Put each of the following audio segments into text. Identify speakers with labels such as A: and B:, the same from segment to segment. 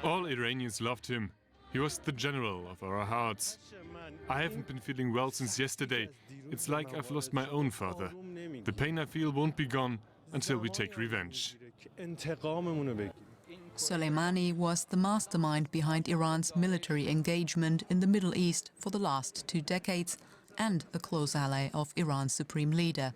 A: All Iranians loved him. He was the general of our hearts. I haven't been feeling well since yesterday. It's like I've lost my own father. The pain I feel won't be gone until we take revenge.
B: Soleimani was the mastermind behind Iran's military engagement in the Middle East for the last 2 decades and a close ally of Iran's supreme leader.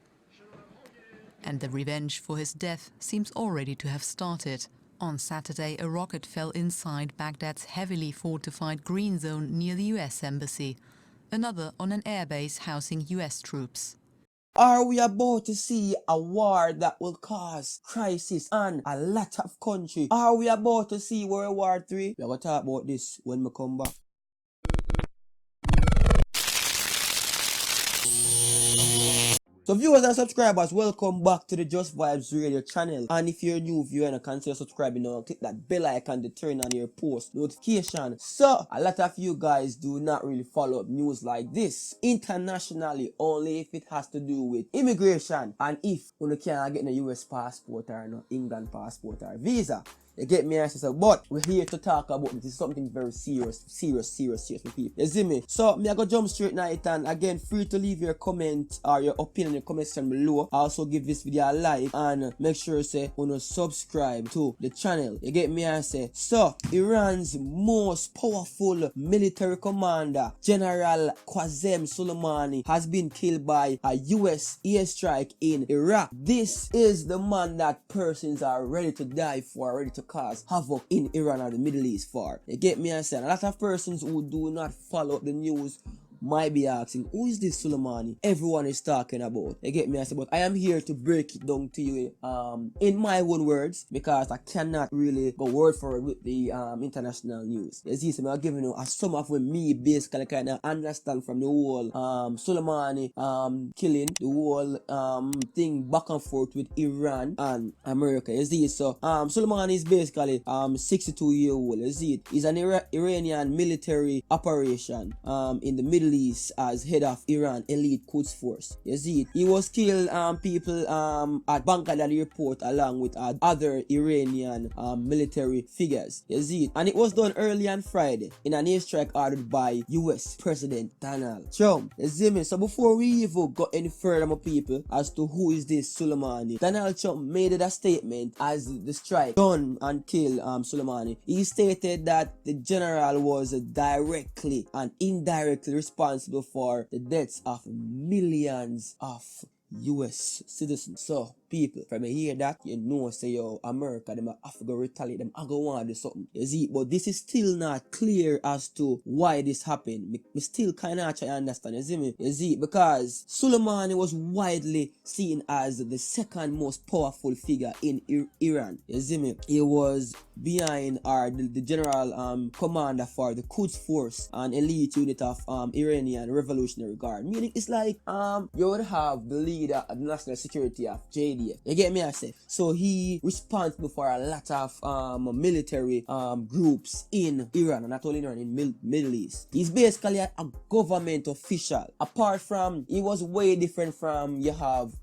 B: And the revenge for his death seems already to have started. On Saturday, a rocket fell inside Baghdad's heavily fortified green zone near the US embassy, another on an airbase housing US troops.
C: Are we about to see a war that will cause crisis on a lot of countries? Are we about to see World War III? We're going to talk about this when we come back. So viewers and subscribers, welcome back to the Just Vibes Radio channel. And if you're new viewer and consider subscribing now, click that bell icon to turn on your post notification. So a lot of you guys do not really follow up news like this internationally, only if it has to do with immigration and if you can't get a US passport or no England passport or visa. You get me, answer. But we're here to talk about this. Is something very serious for people. You see me? So me I go jump straight now it, and again, free to leave your comment or your opinion in the comment section below. Also give this video a like and make sure say you subscribe to the channel. You get me, answer. So Iran's most powerful military commander, General Qasem Soleimani, has been killed by a US airstrike in Iraq. This is the man that persons are ready to die for, ready to cause havoc in Iran or the Middle East for. You get me, understand? A lot of persons who do not follow the news might be asking, who is this Soleimani everyone is talking about? You get me, but I am here to break it down to you in my own words, because I cannot really go word for it with the international news. You see, so I'm giving you a sum of what me basically kind of understand from the whole Soleimani killing, the whole thing back and forth with Iran and America. You see, so Soleimani is basically 62-year-old. You see, it's an Iranian military operation in the Middle East as head of Iran elite Quds force. You see it. He was killed people at Baghdad airport along with other Iranian military figures. You see it. And it was done early on Friday in an airstrike ordered by US President Donald Trump. You see me? So before we even got any further, my people, as to who is this Soleimani, Donald Trump made a statement as the strike done and killed Soleimani. He stated that the general was directly and indirectly responsible for the deaths of millions of US citizens. So people, from hear that, you know, say yo, America, them have to go retaliate, them I go want to do something. You see, but this is still not clear as to why this happened. Me still kind of try to understand, you see me? You see, because Soleimani was widely seen as the second most powerful figure in Iran. You see me? He was behind the general commander for the Quds force, an elite unit of Iranian Revolutionary Guard. Meaning it's like you would have the leader of the national security of JDF. You get me, I say? So he responsible for a lot of military groups in Iran, and not only in Iran, in Middle East. He's basically a government official. Apart from, he was way different from you have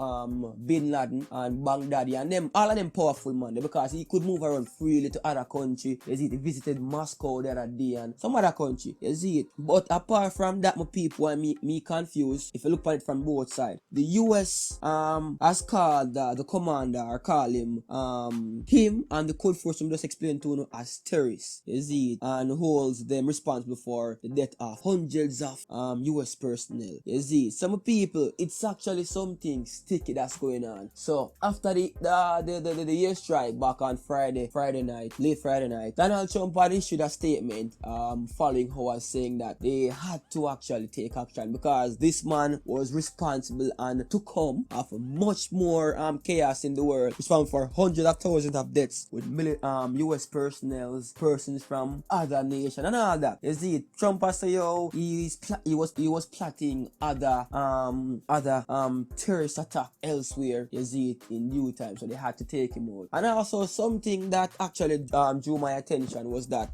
C: Bin Laden and Baghdadi and them, all of them powerful man, because he could move around freely to other country. You see, he visited Moscow the other day and some other country. You see it. But apart from that, my people, and me confused, if you look at it from both sides, the US has called the commander, or call him and the Quds force just explained to you as terrorists. You see it, and holds them responsible for the death of hundreds of US personnel. You see it. Some people, it's actually something sticky that's going on. So after the airstrike back on Friday night, late Friday night, Donald Trump had issued a statement following who was saying that they had to actually take action because this man was responsible and to come of much more chaos in the world, responsible for hundreds of thousands of deaths with US persons from other nations and all that. You see, Trump has said yo, he was plotting other terrorist attack elsewhere. You see it in due time, so they had to take him out. And also something that actually drew my attention was that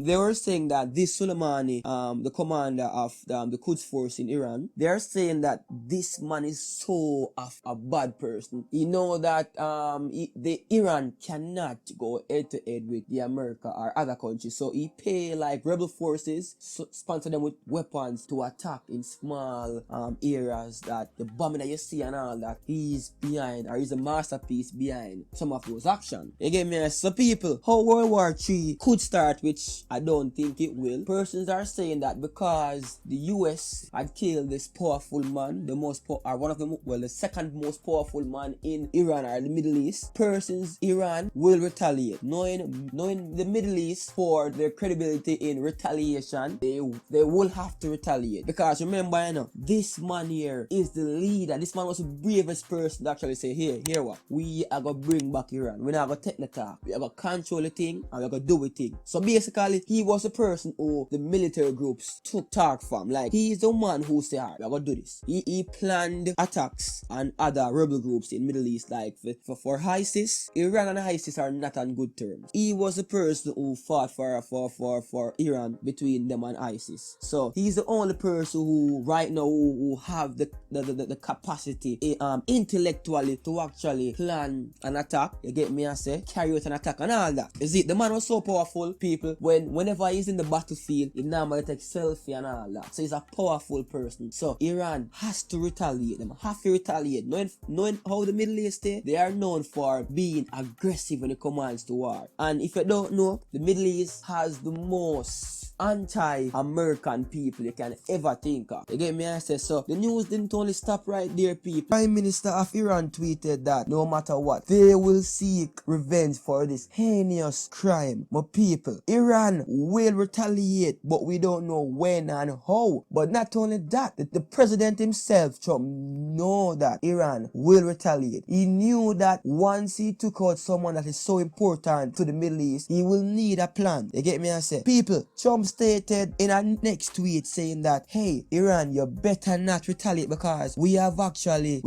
C: they were saying that this Soleimani, the commander of the Quds force in Iran, they're saying that this man is so of a bad person. He he know that the Iran cannot go head to head with the America or other countries, so he pay like rebel forces, sponsor them with weapons to attack in small areas that the bombing that you see and all that, he's behind, or he's a masterpiece behind some of those actions. You get me? So people, how World War III could start, which I don't think it will. Persons are saying that because the US had killed this powerful man, the most or one of the the second most powerful man in Iran or the Middle East, persons Iran will retaliate, knowing the Middle East for their credibility in retaliation, they will have to retaliate. Because remember, you know, this man here is the leader. This man was the bravest person to actually say, here what, we are gonna bring back Iran. We're not gonna take the talk, we are gonna control the thing and we're gonna do the thing. So basically, he was the person who the military groups took talk from. Like, he is the man who said, alright, we're gonna do this. He planned attacks on other rebel groups in Middle East, like for ISIS. Iran and ISIS are not on good terms. He was the person who fought for Iran between them and ISIS. So he's the only person who right now who have the capacity intellectually to actually plan an attack. You get me? I say carry out an attack and all that. Is it? The man was so powerful, people. Whenever he's in the battlefield, he normally takes selfie and all that. So he's a powerful person. So Iran has to retaliate. Them have to retaliate. Knowing how the Middle East they are known for being aggressive when it comes to war. And if you don't know, the Middle East has the most anti-American people you can ever think of. You get me? I say so. The news didn't only stop right there, people. Prime Minister of Iran tweeted that no matter what, they will seek revenge for this heinous crime. My people, Iran will retaliate, but we don't know when and how. But not only that, the president himself, Trump, know that Iran will retaliate. He knew that once he took out someone that is so important to the Middle East, he will need a plan. You get me? I say, people, Trump stated in a next tweet saying that, hey, Iran, you better not retaliate because we have actually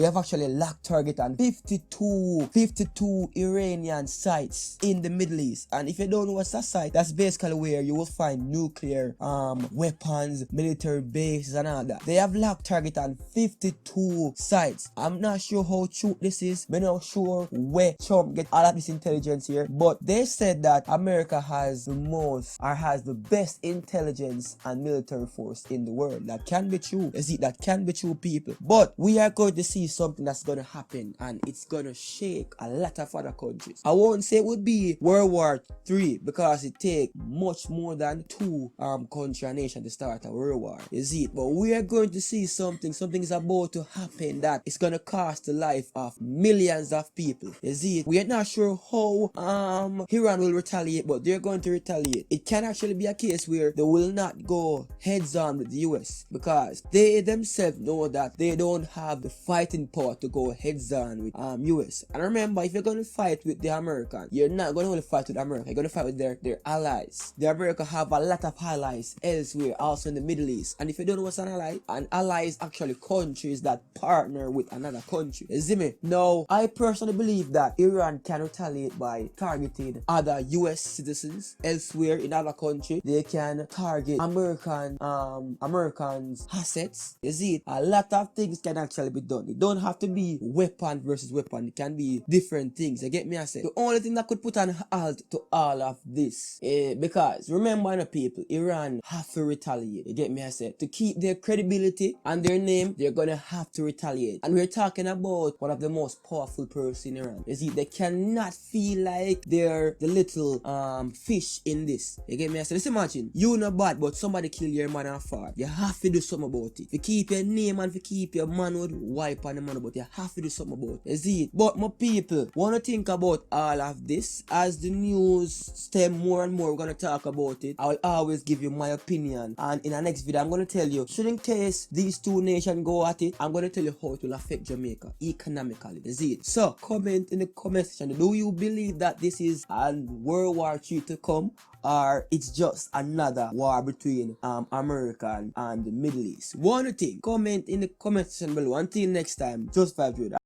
C: locked target on 52 Iranian sites in the Middle East. And if you don't know what's that site, that's basically where you will find nuclear weapons, military bases and all that. They have locked target on 52 sites. I'm not sure how true this is. I'm not sure where Trump get all of this intelligence here, but they said that America has the best intelligence and military force in the world. That can be true. You see, that can be true, people. But we are going to see something that's going to happen and it's going to shake a lot of other countries. I won't say it would be World War III because it takes much more than two country and nation to start a world war. You see, but we are going to see something is about to happen that is going to cost the life of millions of people. You see, we are not sure how Iran will retaliate, but they're going to retaliate. It can actually be a case where they will not go heads on with the US because they themselves know that they don't have the fighting power to go heads on with US. And remember, if you're going to fight with the Americans, you're not going to only fight with America, you're going to fight with their allies. The America have a lot of allies elsewhere, also in the Middle East. And if you don't know what's an ally is actually countries that partner with another country. You see me? Now, I personally believe that Iran can retaliate by targeting other US citizens elsewhere in other countries. They can target Americans assets. You see it? A lot of things can actually be done. It don't have to be weapon versus weapon. It can be different things. You get me? I say the only thing that could put an halt to all of this, because remember, the people, Iran have to retaliate. You get me? I say to keep their credibility and their name, they're gonna have to retaliate. And we're talking about one of the most powerful persons in Iran. You see, they cannot feel like they're the little fish in this. You get me? I say, just imagine you not bad, but somebody kill your man and father. You have to do something about it. You keep your name and you keep your manhood, wipe on the man, but you have to do something about it. You see it? But my people wanna think about all of this as the news stem more and more. We're gonna talk about it. I will always give you my opinion, and in the next video I'm gonna tell you, should in case these two nations go at it, I'm gonna tell you how it will affect Jamaica economically. You see it? So comment in the comment section, do you believe that this is a World War III to come, or it's just another war between America and the Middle East? One thing, comment in the comment section below. Until next time, Just Vibes Radio.